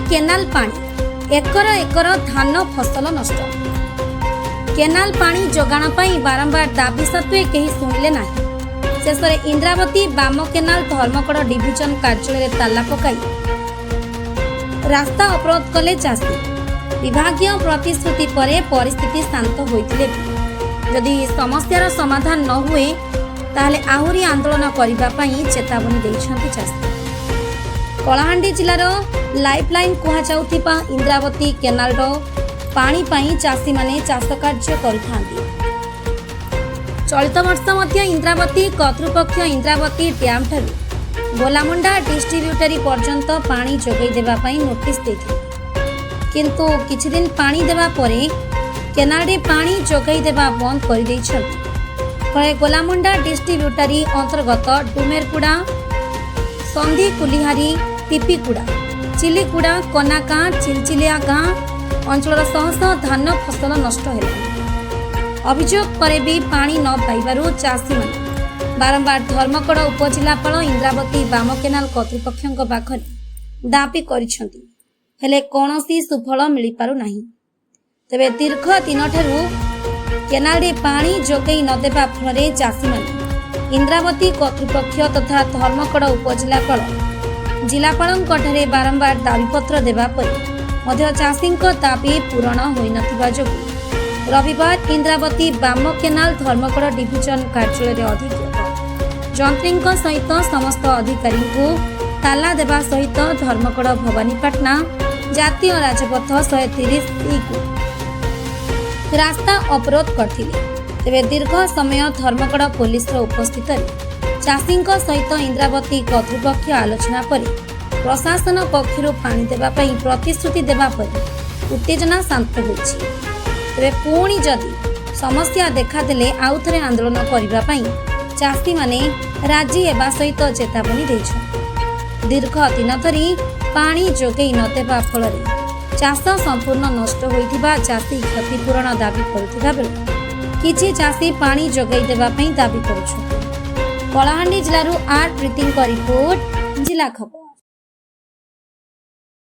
Canal पानी एकर एकर धान फसल नष्ट। केनाल पानी जोगाण पाई बारंबार दाबी सत्वे केही सुनिले नाही। शेष इंद्रावती बाम केनाल धर्मकड़ डिविजन कार्यालय ताला पकाई रास्ता अवरोध कले चाषी। विभागीय प्रतिश्रुति परे परिस्थिति शांत होइतिले जदि समस्यार समाधान न हुए ताहले आहुरी आंदोलन करबा पई चेतावनी दैछन्ति चाषी। कलाहांडी जिलार लाइफलाइन कुहा जाउथिबा इंद्रावती केनाल पानी पाई चाषी माने चाष कार्य करिथांती। चलित वर्ष मध्य इंद्रावती कर्तृपक्ष इंद्रावती डैम ठारू गोलामुंडा डिस्ट्रीब्यूटरी पर्यंत पानी जोगाई देबा पई नोटिस देथिले, किंतु किछि दिन पानी देबा परे केनाल रे पानी जोगाई देबा बंद करि दैछन्ति। फळे गोलामुंडा डिस्ट्रीब्यूटरी अंतर्गत डुमेरकुड़ा, संधी कुलिहारी, टिपिकुड़ा, चिलीकुड़ा, कनाका, चिलचिलिया गाँ अंचल शह शह धान फसल नष्ट है। अभियोग पर भी पानी न पाइबारु चाषी माने बारंबार धर्मकड़ उपजिलापाल इंद्रावती बाम केनाल कर्तृपक्षों पाखरे दाबी करिसेंति, हेले कौनसी सुफल मिल पारु नाही। तेबे दीर्घ दिन ठारू केनाल रे पानी जोगाई न देबा फलरे चाषी माने इंद्रावती कर्तृपक्ष तथा धर्मकड़ उपजिलापाल जिलापालଙ୍କ ठारे बारंबार दाबीपत्र देबा परे मध्य चाषीଙ୍କ दाबी पूरण होई नथिबा जोगु रविवार इंद्रावती बाम केनाल धर्मकड़ डिविजन कार्यालय अधीक्षक जंत्रीଙ୍କ सहित समस्त अधिकारी को ताला देवा सहित धर्मकड़ भवानीपाटना जातीय राजपथ 130 को रास्ता अवरोध करथिले। तेबे दीर्घ समय धर्मकड़ पुलिस उपस्थित चाषी सहित इंद्रावती कर्तृपक्ष आलोचना पर प्रशासन पक्षर पानी देवा पई प्रतिश्रुति देवा पर उत्तेजना शांत होइछि। तेबे पुणी जदि समस्या देखादेले आउ थरे आंदोलन करिबा पई चाषी माने राजी हेबा सहित चेतावनी दैछन्। दीर्घ दिन धरी पानी जोगाई न देबा फलरे चाष संपूर्ण नष्ट होइथिबा चाषी क्षतिपूरण दाबी करुथिबा बेले किछि चाषी पानी जोगाई देबा पई दाबी करुछन्। कलाहांडी जिल्लारू आर प्रीतिଙ୍କ रिपोर्ट जिला खबर।